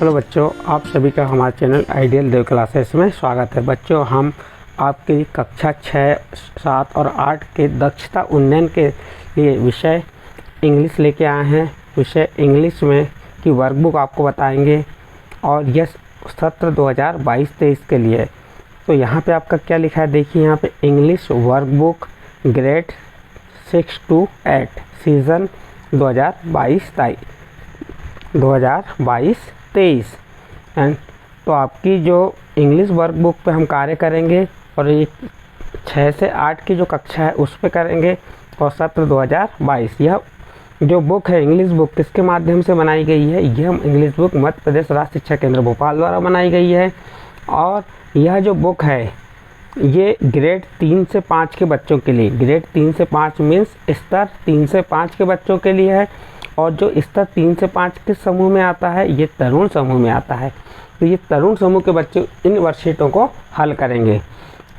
Hello बच्चों, आप सभी का हमारे चैनल आइडियल देव क्लासेस में स्वागत है। बच्चों, हम आपकी कक्षा 6, 7 और 8 के दक्षता उन्नयन के लिए विषय इंग्लिश लेके आए हैं। विषय इंग्लिश में की वर्कबुक आपको बताएंगे और यह सत्र 2022-23 के लिए है। तो यहाँ पे आपका क्या लिखा है, देखिए यहाँ पे English workbook grade 6 to 8 season 2022-23 and तो आपकी जो इंग्लिश वर्कबुक पे हम कार्य करेंगे और ये 6 से 8 की जो कक्षा है उस पे करेंगे। और सत्र 2022 यह जो बुक है इंग्लिश बुक किसके माध्यम से बनाई गई है, यह इंग्लिश बुक मध्य प्रदेश राज्य शिक्षा केंद्र भोपाल द्वारा बनाई गई है। और यह जो बुक है ये ग्रेड 3 से 5 के बच्चों के लिए, ग्रेड 3 से 5 मीन्स स्तर 3 से 5 के बच्चों के लिए है। और जो स्तर 3 से 5 के समूह में आता है ये तरुण समूह में आता है। तो ये तरुण समूह के बच्चे इन वर्कशीटों को हल करेंगे।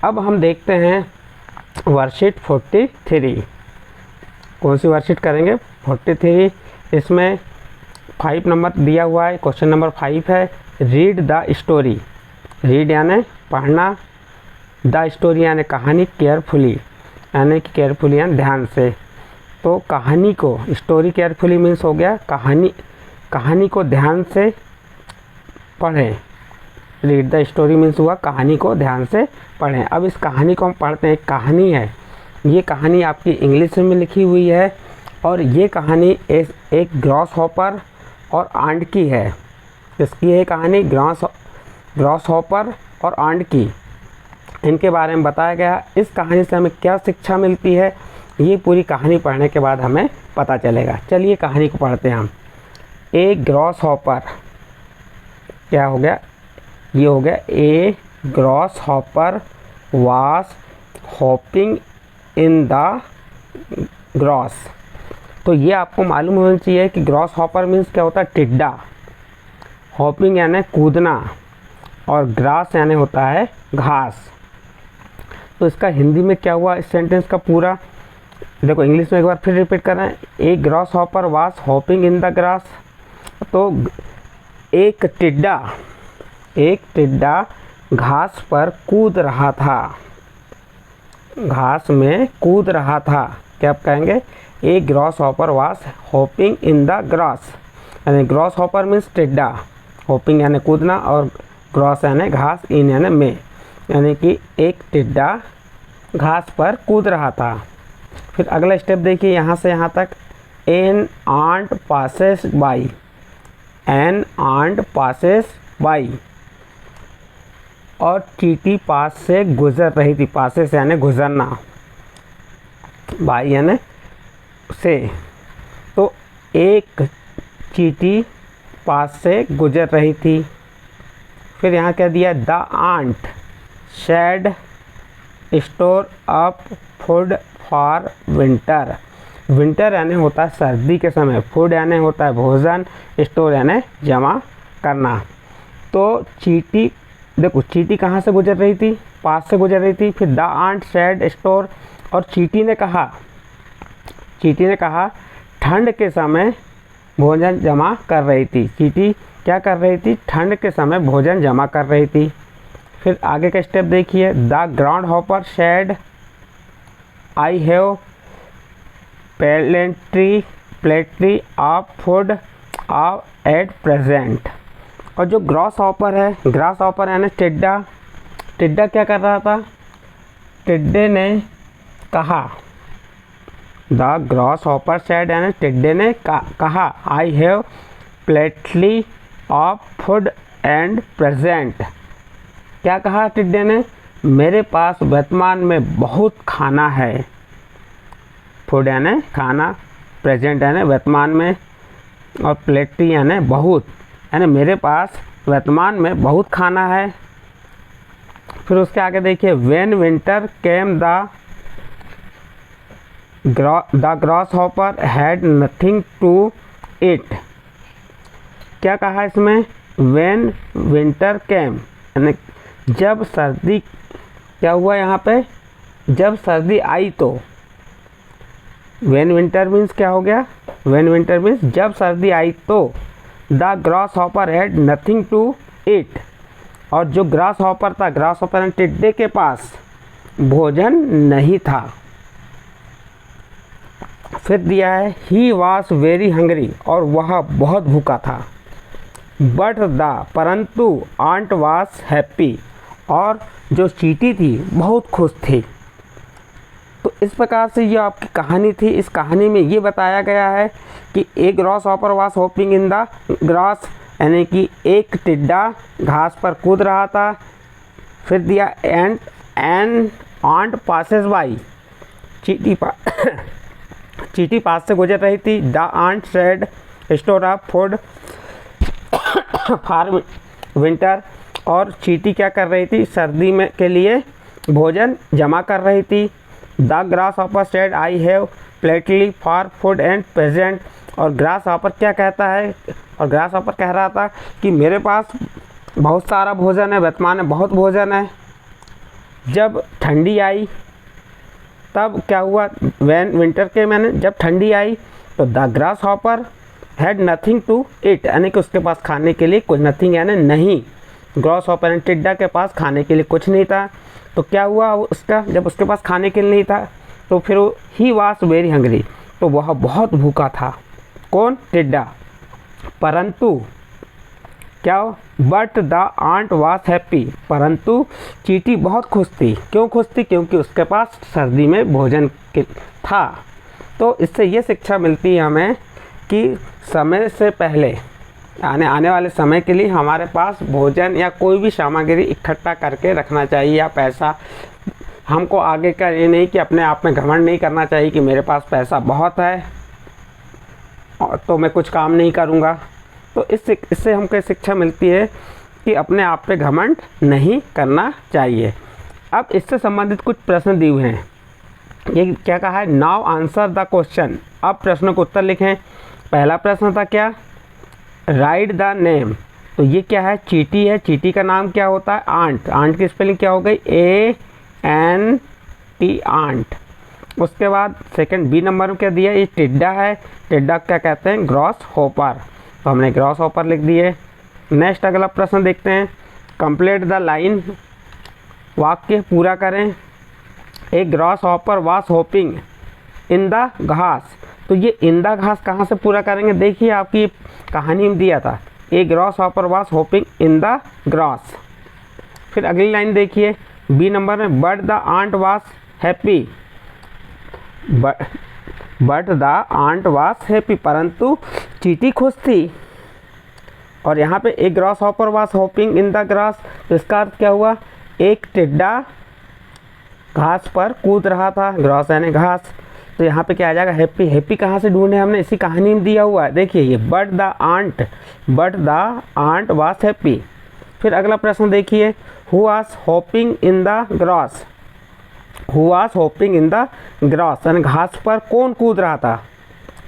अब हम देखते हैं वर्कशीट 43। कौन सी वर्कशीट करेंगे? 43। इसमें 5 नंबर दिया हुआ है। क्वेश्चन नंबर 5 है रीड द स्टोरी। रीड यानी पढ़ना, द स्टोरी यानी कहानी, केयरफुली यानी कि केयरफुली यानी ध्यान से। तो कहानी को, स्टोरी केयरफुली मीन्स हो गया कहानी को ध्यान से पढ़ें। रीड द स्टोरी मीन्स हुआ कहानी को ध्यान से पढ़ें। अब इस कहानी को हम पढ़ते हैं। एक कहानी है, ये कहानी आपकी इंग्लिश में लिखी हुई है और ये कहानी एक ग्रॉस हॉपर और आंट की है। इसकी है कहानी ग्रॉस हॉपर और आंट की, इनके बारे में बताया गया। इस कहानी से हमें क्या शिक्षा मिलती है ये पूरी कहानी पढ़ने के बाद हमें पता चलेगा। चलिए कहानी को पढ़ते हैं हम। एक ग्रॉस हॉपर, क्या हो गया, ये हो गया ए ग्रॉस हॉपर वास हॉपिंग इन द ग्रॉस। तो ये आपको मालूम होना चाहिए कि ग्रॉस हॉपर मीन्स क्या होता है, टिड्डा। हॉपिंग यानी कूदना और ग्रास यानी होता है घास। तो इसका हिंदी में क्या हुआ, इस सेंटेंस का पूरा देखो। इंग्लिश में एक बार फिर रिपीट कर रहे हैं। एक gross hopper was hopping in the grass. तो एक टिड्डा घास पर कूद रहा था, घास में कूद रहा था। क्या आप कहेंगे? एक gross hopper was hopping in the grass. यानी ग्रॉस हॉपर मीन्स टिड्डा, हॉपिंग यानी कूदना और ग्रॉस यानी घास, इन यानी में, यानी कि एक टिड्डा घास पर कूद रहा था। फिर अगला स्टेप देखिए, यहाँ से यहाँ तक। An ant passes by, an ant passes by, और चींटी पास से गुजर रही थी। पासेस यानी गुजरना, बाई यानी से। तो एक चींटी पास से गुजर रही थी। फिर यहाँ क्या दिया, the ant said store up food for winter. Winter यानी होता है सर्दी के समय, फूड यानी होता है भोजन, स्टोर यानी जमा करना। तो चींटी, देखो चींटी कहाँ से गुजर रही थी, पास से गुजर रही थी। फिर द आंट शेड स्टोर, और चींटी ने कहा ठंड के समय भोजन जमा कर रही थी। चींटी क्या कर रही थी, ठंड के समय भोजन जमा कर रही थी। फिर आगे का स्टेप देखिए, the grasshopper said I have plenty of food at present. और जो ग्रॉस हॉपर है, ग्रास हॉपर यानी टिड्डा क्या कर रहा था, टिड्डे ने कहा, द ग्रॉस हॉपर शेड यानी टिड्डे ने कहा I have plenty of food and present. क्या कहा टिड्डे ने, मेरे पास वर्तमान में बहुत खाना है। फूड यानी खाना, प्रेजेंट यानी वर्तमान में, और प्लेटली यानी बहुत, यानी मेरे पास वर्तमान में बहुत खाना है। फिर उसके आगे देखिए, when winter came the grasshopper had nothing to eat. क्या कहा इसमें, व्हेन विंटर केम यानी जब सर्दी, क्या हुआ यहाँ पे, जब सर्दी आई। तो व्हेन विंटर मीन्स क्या हो गया, व्हेन विंटर मीन्स जब सर्दी आई। तो the grasshopper had nothing to eat, और जो ग्रास हॉपर था, ग्रास हॉपर टिड्डे के पास भोजन नहीं था। फिर दिया है ही वॉज वेरी हंग्री, और वह बहुत भूखा था। बट द परंतु आंट वॉज हैप्पी, और जो चींटी थी बहुत खुश थी। तो इस प्रकार से ये आपकी कहानी थी। इस कहानी में ये बताया गया है कि एक grass hopper was hoping in the grass, यानी कि एक टिड्डा घास पर कूद रहा था। फिर दिया एंड आंट पासेस बाई, चींटी पास से गुजर रही थी। The ant said store up food for winter, और चींटी क्या कर रही थी, सर्दी में के लिए भोजन जमा कर रही थी। The grasshopper said I have plenty for food and present, और ग्रास हॉपर क्या कहता है, और ग्रास हॉपर कह रहा था कि मेरे पास बहुत सारा भोजन है, वर्तमान में बहुत भोजन है। जब ठंडी आई तब क्या हुआ, विंटर के मैंने जब ठंडी आई तो the grasshopper had nothing to eat, यानी कि उसके पास खाने के लिए कुछ, नथिंग यानी नहीं, ग्रास हॉपर यानी टिड्डा के पास खाने के लिए कुछ नहीं था। तो क्या हुआ उसका, जब उसके पास खाने के लिए नहीं था तो फिर ही वॉज वेरी हंग्री, तो वह बहुत भूखा था। कौन, टिड्डा। परंतु क्या, but the ant was happy, परंतु चींटी बहुत खुश थी। क्यों खुश थी, क्योंकि उसके पास सर्दी में भोजन था। तो इससे ये शिक्षा मिलती है हमें कि समय से पहले आने वाले समय के लिए हमारे पास भोजन या कोई भी सामग्री इकट्ठा करके रखना चाहिए, या पैसा हमको आगे का ये नहीं कि अपने आप में घमंड नहीं करना चाहिए कि मेरे पास पैसा बहुत है और तो मैं कुछ काम नहीं करूँगा। तो इससे हमको शिक्षा मिलती है कि अपने आप पे घमंड नहीं करना चाहिए। अब इससे संबंधित कुछ प्रश्न दिए हुए हैं। ये क्या कहा है, नाउ आंसर द क्वेश्चन, अब प्रश्नों को उत्तर लिखें। पहला प्रश्न था क्या, राइट द नेम, तो ये क्या है, चींटी है, चींटी का नाम क्या होता है, आंट, आंट की स्पेलिंग क्या हो गई, ANT, आंट। उसके बाद सेकंड बी नंबर में क्या दिया, ये टिड्डा है, टिड्डा क्या कहते हैं, ग्रास हॉपर, तो हमने ग्रास हॉपर लिख दिए। नेक्स्ट अगला प्रश्न देखते हैं, कंप्लीट द लाइन, वाक्य पूरा करें। एक ग्रास हॉपर वास होपिंग इन द घास, तो ये इन द घास कहाँ से पूरा करेंगे, देखिए आपकी कहानी में दिया था, एक ग्रास हॉपर वास होपिंग इन द ग्रास। फिर अगली लाइन देखिए बी नंबर में, बट द आंट वास हैप्पी, बट द आंट वास हैप्पी, परंतु चींटी खुश थी। और यहाँ पे एक ग्रास हॉपर वास होपिंग इन द ग्रास, तो इसका अर्थ क्या हुआ, एक टिड्डा घास पर कूद रहा था, ग्रास यानी घास, तो यहाँ पे क्या आ जाएगा, हैप्पी। हैप्पी कहाँ से ढूंढे हमने, इसी कहानी में दिया हुआ है, देखिए ये बट द आंट वास हैप्पी। फिर अगला प्रश्न देखिए, हु वास hopping in the grass, who वास होपिंग इन द ग्रास, यानी घास पर कौन कूद रहा था।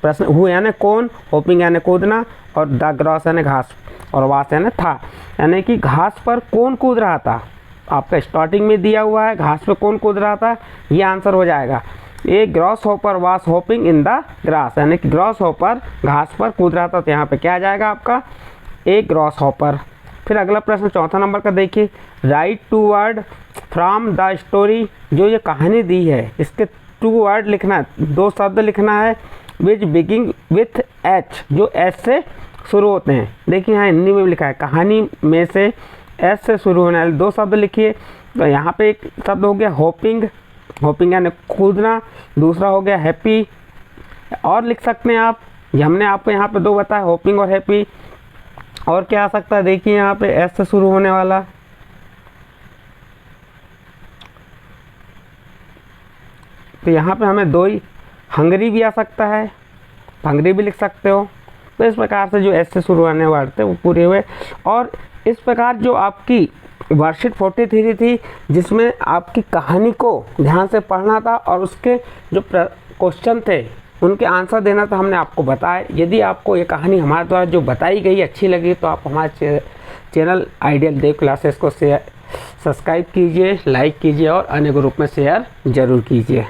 प्रश्न, हु यानी कौन, होपिंग यानी कूदना, और द ग्रास यानी घास, और वास यानी था, यानी कि घास पर कौन कूद रहा था। आपका स्टार्टिंग में दिया हुआ है घास पे कौन कूद रहा था, ये आंसर हो जाएगा। एक ग्रास हॉपर वास होपिंग इन द ग्रास, यानी कि ग्रास हॉपर घास पर कूद रहा था, तो यहाँ पे क्या आ जाएगा आपका, एक ग्रास हॉपर। फिर अगला प्रश्न चौथा नंबर का देखिए, write two word from the story, जो ये कहानी दी है इसके 2 वर्ड लिखना है, 2 शब्द लिखना है, विच बिगिंग विथ H, जो S से शुरू होते हैं। देखिए यहाँ हिंदी में लिखा है, कहानी में से S से शुरू होने वाले 2 शब्द लिखिए। तो यहाँ पे एक शब्द हो गया होपिंग, होपिंग यानी कूदना, दूसरा हो गया हैप्पी, और लिख सकते हैं आप, हमने आपको यहाँ पे 2 बताया, होपिंग और हैप्पी। और क्या आ सकता है, देखिए यहाँ पे S से शुरू होने वाला, तो यहाँ पे हमें 2 ही, हंगरी भी आ सकता है, हंगरी भी लिख सकते हो। तो इस प्रकार से जो S से शुरू होने वाले थे वो पूरे हुए। और इस प्रकार जो आपकी वर्कशीट 43 थी, जिसमें आपकी कहानी को ध्यान से पढ़ना था और उसके जो क्वेश्चन थे उनके आंसर देना था, हमने आपको बताया। यदि आपको ये कहानी हमारे द्वारा जो बताई गई अच्छी लगी तो आप हमारे चैनल आइडियल देव क्लासेस को सब्सक्राइब कीजिए, लाइक कीजिए और अन्य ग्रुप में शेयर ज़रूर कीजिए।